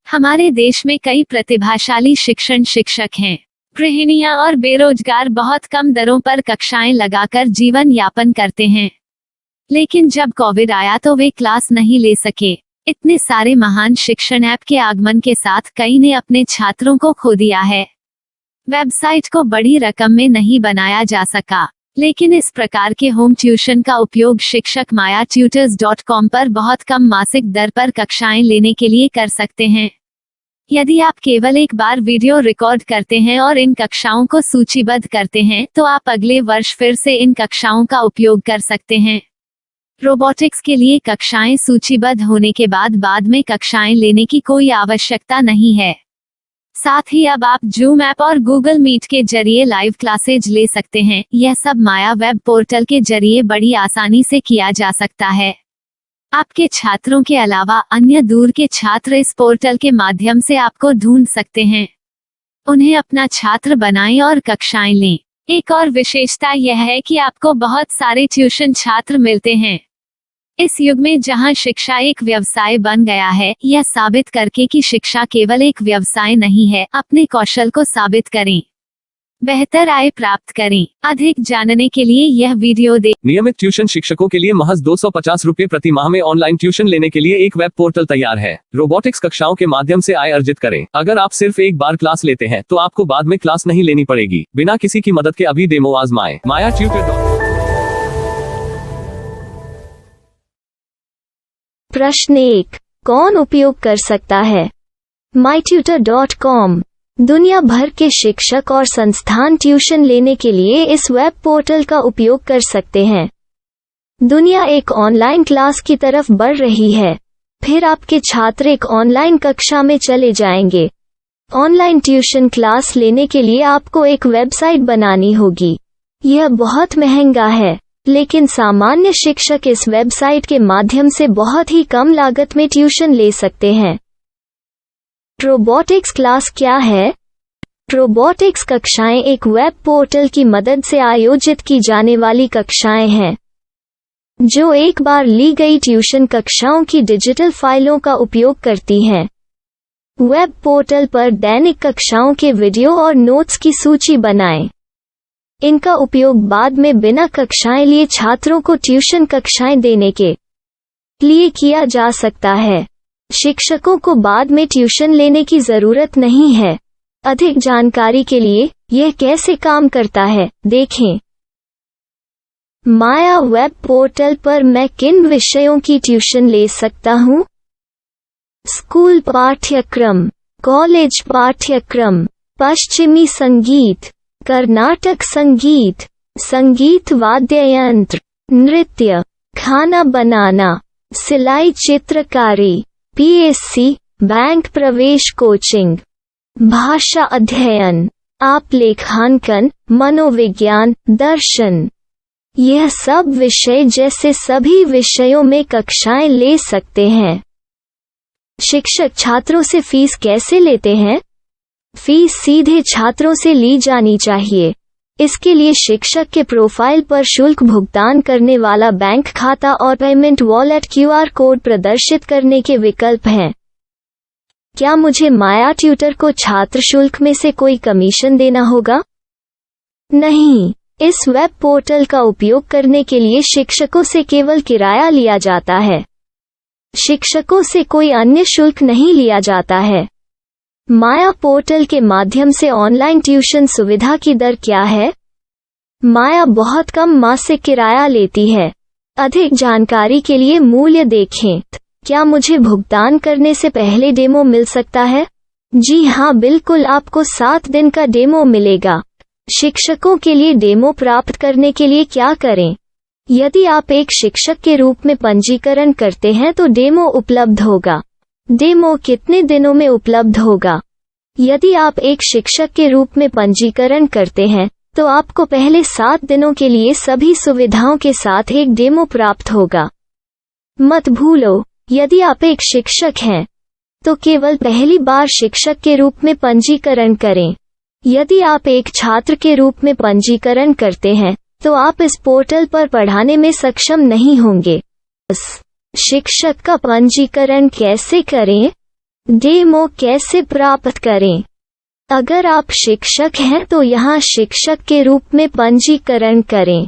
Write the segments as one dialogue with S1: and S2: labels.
S1: हमारे देश में कई प्रतिभाशाली शिक्षण शिक्षक हैं। गृहिणियां और बेरोजगार बहुत कम दरों पर कक्षाएं लगाकर जीवन यापन करते हैं। लेकिन जब कोविड आया तो वे क्लास नहीं ले सके। इतने सारे महान शिक्षण ऐप के आगमन के साथ कई ने अपने छात्रों को खो दिया है। वेबसाइट को बड़ी रकम में नहीं बनाया जा सका, लेकिन इस प्रकार के होम ट्यूशन का उपयोग शिक्षक myatutors.com पर बहुत कम मासिक दर पर कक्षाएं लेने के लिए कर सकते हैं। यदि आप केवल एक बार वीडियो रिकॉर्ड करते हैं और इन कक्षाओं को सूचीबद्ध करते हैं तो आप अगले वर्ष फिर से इन कक्षाओं का उपयोग कर सकते हैं। रोबोटिक्स के लिए कक्षाएं सूचीबद्ध होने के बाद में कक्षाएं लेने की कोई आवश्यकता नहीं है। साथ ही अब आप जूम ऐप और गूगल मीट के जरिए लाइव क्लासेज ले सकते हैं। यह सब माया वेब पोर्टल के जरिए बड़ी आसानी से किया जा सकता है। आपके छात्रों के अलावा अन्य दूर के छात्र इस पोर्टल के माध्यम से आपको ढूंढ सकते हैं। उन्हें अपना छात्र बनाएं और कक्षाएं लें। एक और विशेषता यह है कि आपको बहुत सारे ट्यूशन छात्र मिलते हैं। इस युग में जहां शिक्षा एक व्यवसाय बन गया है, यह साबित करके कि शिक्षा केवल एक व्यवसाय नहीं है, अपने कौशल को साबित करें, बेहतर आय प्राप्त करें। अधिक जानने के लिए यह वीडियो देखें।
S2: नियमित ट्यूशन शिक्षकों के लिए महज 250 रुपए प्रति माह में ऑनलाइन ट्यूशन लेने के लिए एक वेब पोर्टल तैयार है। रोबोटिक्स कक्षाओं के माध्यम से आय अर्जित करें। अगर आप सिर्फ एक बार क्लास लेते हैं तो आपको बाद में क्लास नहीं लेनी पड़ेगी। बिना किसी की मदद के अभी डेमो आजमाएं। myatutors.com।
S3: प्रश्न 1, कौन उपयोग कर सकता है? mytutor.com दुनिया भर के शिक्षक और संस्थान ट्यूशन लेने के लिए इस वेब पोर्टल का उपयोग कर सकते हैं। दुनिया एक ऑनलाइन क्लास की तरफ बढ़ रही है। फिर आपके छात्र एक ऑनलाइन कक्षा में चले जाएंगे। ऑनलाइन ट्यूशन क्लास लेने के लिए आपको एक वेबसाइट बनानी होगी। यह बहुत महंगा है, लेकिन सामान्य शिक्षक इस वेबसाइट के माध्यम से बहुत ही कम लागत में ट्यूशन ले सकते हैं। रोबोटिक्स क्लास क्या है? रोबोटिक्स कक्षाएं एक वेब पोर्टल की मदद से आयोजित की जाने वाली कक्षाएं हैं, जो एक बार ली गई ट्यूशन कक्षाओं की डिजिटल फाइलों का उपयोग करती हैं। वेब पोर्टल पर दैनिक कक्षाओं के वीडियो और नोट्स की सूची बनाएं। इनका उपयोग बाद में बिना कक्षाएं लिए छात्रों को ट्यूशन कक्षाएं देने के लिए किया जा सकता है। शिक्षकों को बाद में ट्यूशन लेने की जरूरत नहीं है। अधिक जानकारी के लिए यह कैसे काम करता है, देखें। माया वेब पोर्टल पर मैं किन विषयों की ट्यूशन ले सकता हूँ? स्कूल पाठ्यक्रम, कॉलेज पाठ्यक्रम, पश्चिमी संगीत, कर्नाटक संगीत, संगीत वाद्य यंत्र, नृत्य, खाना बनाना, सिलाई चित्रकारी, पीएससी, बैंक प्रवेश कोचिंग, भाषा अध्ययन, आप लेखांकन, मनोविज्ञान, दर्शन। यह सब विषय जैसे सभी विषयों में कक्षाएं ले सकते हैं। शिक्षक छात्रों से फीस कैसे लेते हैं? फीस सीधे छात्रों से ली जानी चाहिए। इसके लिए शिक्षक के प्रोफाइल पर शुल्क भुगतान करने वाला बैंक खाता और पेमेंट वॉलेट क्यूआर कोड प्रदर्शित करने के विकल्प हैं। क्या मुझे माया ट्यूटर को छात्र शुल्क में से कोई कमीशन देना होगा? नहीं, इस वेब पोर्टल का उपयोग करने के लिए शिक्षकों से केवल किराया लिया जाता है। शिक्षकों से कोई अन्य शुल्क नहीं लिया जाता है। माया पोर्टल के माध्यम से ऑनलाइन ट्यूशन सुविधा की दर क्या है? माया बहुत कम मासिक किराया लेती है। अधिक जानकारी के लिए मूल्य देखें। क्या मुझे भुगतान करने से पहले डेमो मिल सकता है? जी हाँ, बिल्कुल, आपको 7 दिन का डेमो मिलेगा। शिक्षकों के लिए डेमो प्राप्त करने के लिए क्या करें? यदि आप एक शिक्षक के रूप में पंजीकरण करते हैं तो डेमो उपलब्ध होगा। डेमो कितने दिनों में उपलब्ध होगा? यदि आप एक शिक्षक के रूप में पंजीकरण करते हैं तो आपको पहले 7 दिनों के लिए सभी सुविधाओं के साथ एक डेमो प्राप्त होगा। मत भूलो, यदि आप एक शिक्षक हैं तो केवल पहली बार शिक्षक के रूप में पंजीकरण करें। यदि आप एक छात्र के रूप में पंजीकरण करते हैं तो आप इस पोर्टल पर पढ़ाने में सक्षम नहीं होंगे। शिक्षक का पंजीकरण कैसे करें? डेमो कैसे प्राप्त करें? अगर आप शिक्षक हैं तो यहाँ शिक्षक के रूप में पंजीकरण करें।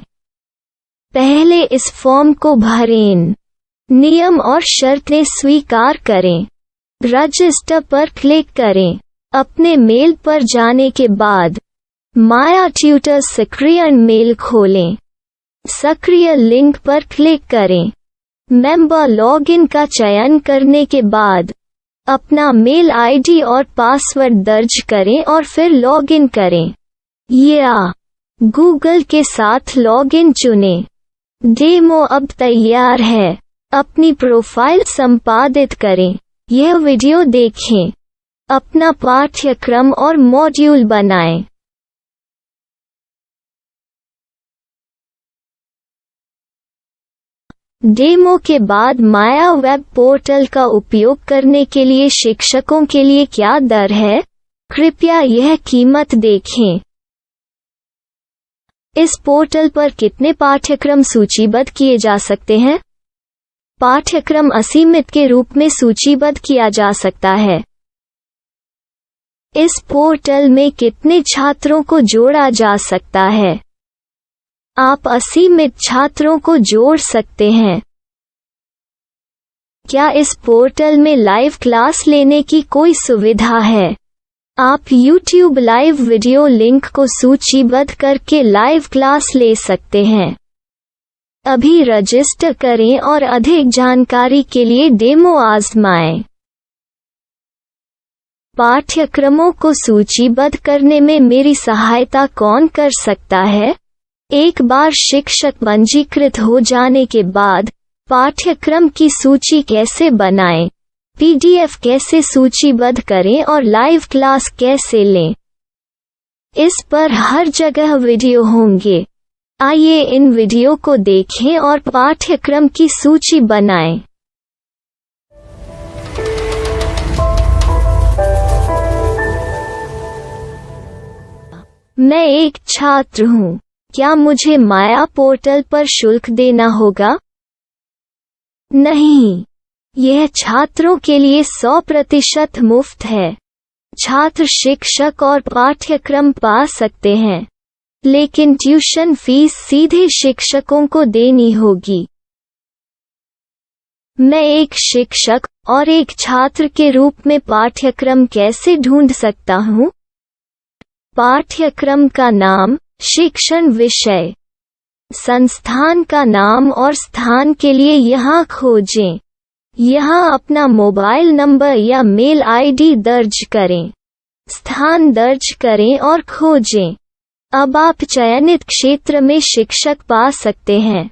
S3: पहले इस फॉर्म को भरें। नियम और शर्तें स्वीकार करें। रजिस्टर पर क्लिक करें। अपने मेल पर जाने के बाद माया ट्यूटर सक्रिय मेल खोलें। सक्रिय लिंक पर क्लिक करें। मेंबर लॉगिन का चयन करने के बाद अपना मेल आईडी और पासवर्ड दर्ज करें और फिर लॉगिन करें या गूगल के साथ लॉगिन चुनें। डेमो अब तैयार है। अपनी प्रोफाइल संपादित करें। यह वीडियो देखें। अपना पाठ्यक्रम और मॉड्यूल बनाएं। डेमो के बाद माया वेब पोर्टल का उपयोग करने के लिए शिक्षकों के लिए क्या दर है? कृपया यह कीमत देखें। इस पोर्टल पर कितने पाठ्यक्रम सूचीबद्ध किए जा सकते हैं? पाठ्यक्रम असीमित के रूप में सूचीबद्ध किया जा सकता है। इस पोर्टल में कितने छात्रों को जोड़ा जा सकता है? आप असीमित छात्रों को जोड़ सकते हैं। क्या इस पोर्टल में लाइव क्लास लेने की कोई सुविधा है? आप YouTube लाइव वीडियो लिंक को सूचीबद्ध करके लाइव क्लास ले सकते हैं। अभी रजिस्टर करें और अधिक जानकारी के लिए डेमो आजमाएं। पाठ्यक्रमों को सूचीबद्ध करने में मेरी सहायता कौन कर सकता है? एक बार शिक्षक पंजीकृत हो जाने के बाद पाठ्यक्रम की सूची कैसे बनाएं? PDF कैसे सूचीबद्ध करें और लाइव क्लास कैसे लें? इस पर हर जगह वीडियो होंगे। आइए इन वीडियो को देखें और पाठ्यक्रम की सूची बनाएं। मैं एक छात्र हूँ। क्या मुझे माया पोर्टल पर शुल्क देना होगा? नहीं, यह छात्रों के लिए 100% मुफ्त है। छात्र शिक्षक और पाठ्यक्रम पा सकते हैं, लेकिन ट्यूशन फीस सीधे शिक्षकों को देनी होगी। मैं एक शिक्षक और एक छात्र के रूप में पाठ्यक्रम कैसे ढूंढ सकता हूँ? पाठ्यक्रम का नाम, शिक्षण विषय, संस्थान का नाम और स्थान के लिए यहाँ खोजें। यहाँ अपना मोबाइल नंबर या मेल आईडी दर्ज करें। स्थान दर्ज करें और खोजें। अब आप चयनित क्षेत्र में शिक्षक पा सकते हैं।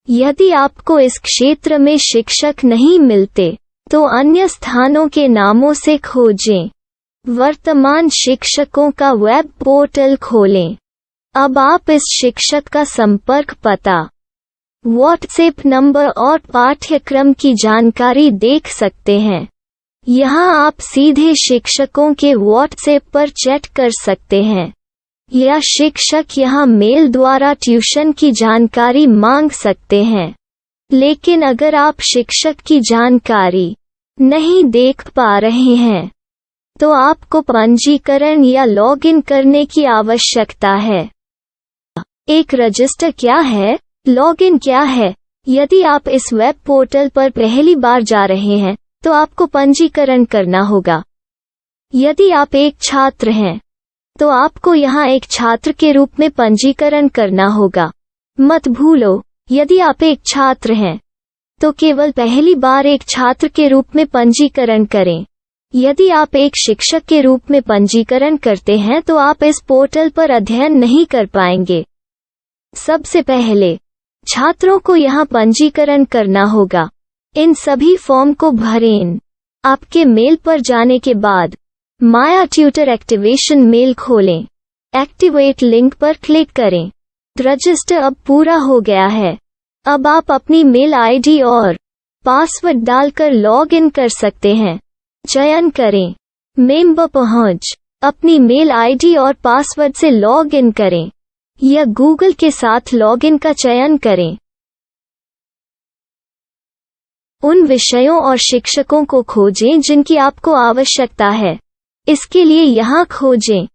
S3: यदि आपको इस क्षेत्र में शिक्षक नहीं मिलते, तो अन्य स्थानों के नामों से खोजें। वर्तमान शिक्षकों का वेब पोर्टल खोलें। अब आप इस शिक्षक का संपर्क पता, व्हाट्सएप नंबर और पाठ्यक्रम की जानकारी देख सकते हैं। यहाँ आप सीधे शिक्षकों के व्हाट्सएप पर चैट कर सकते हैं या शिक्षक यहाँ मेल द्वारा ट्यूशन की जानकारी मांग सकते हैं। लेकिन अगर आप शिक्षक की जानकारी नहीं देख पा रहे हैं, तो आपको पंजीकरण या लॉगिन करने की आवश्यकता है। एक रजिस्टर क्या है? लॉगिन क्या है? यदि आप इस वेब पोर्टल पर पहली बार जा रहे हैं, तो आपको पंजीकरण करना होगा। यदि आप एक छात्र हैं, तो आपको यहाँ एक छात्र के रूप में पंजीकरण करना होगा। मत भूलो, यदि आप एक छात्र हैं, तो केवल पहली बार एक छात्र के रूप में पंजीकरण करें। यदि आप एक शिक्षक के रूप में पंजीकरण करते हैं, तो आप इस पोर्टल पर अध्ययन नहीं कर पाएंगे। सबसे पहले छात्रों को यहाँ पंजीकरण करना होगा। इन सभी फॉर्म को भरें। आपके मेल पर जाने के बाद माया ट्यूटर एक्टिवेशन मेल खोलें। एक्टिवेट लिंक पर क्लिक करें। रजिस्टर अब पूरा हो गया है। अब आप अपनी मेल आईडी और पासवर्ड डालकर लॉग इन कर सकते हैं। चयन करें मेंबर पहुंच। अपनी मेल आईडी और पासवर्ड से लॉग इन करें या गूगल के साथ लॉगिन का चयन करें। उन विषयों और शिक्षकों को खोजें जिनकी आपको आवश्यकता है। इसके लिए यहाँ खोजें।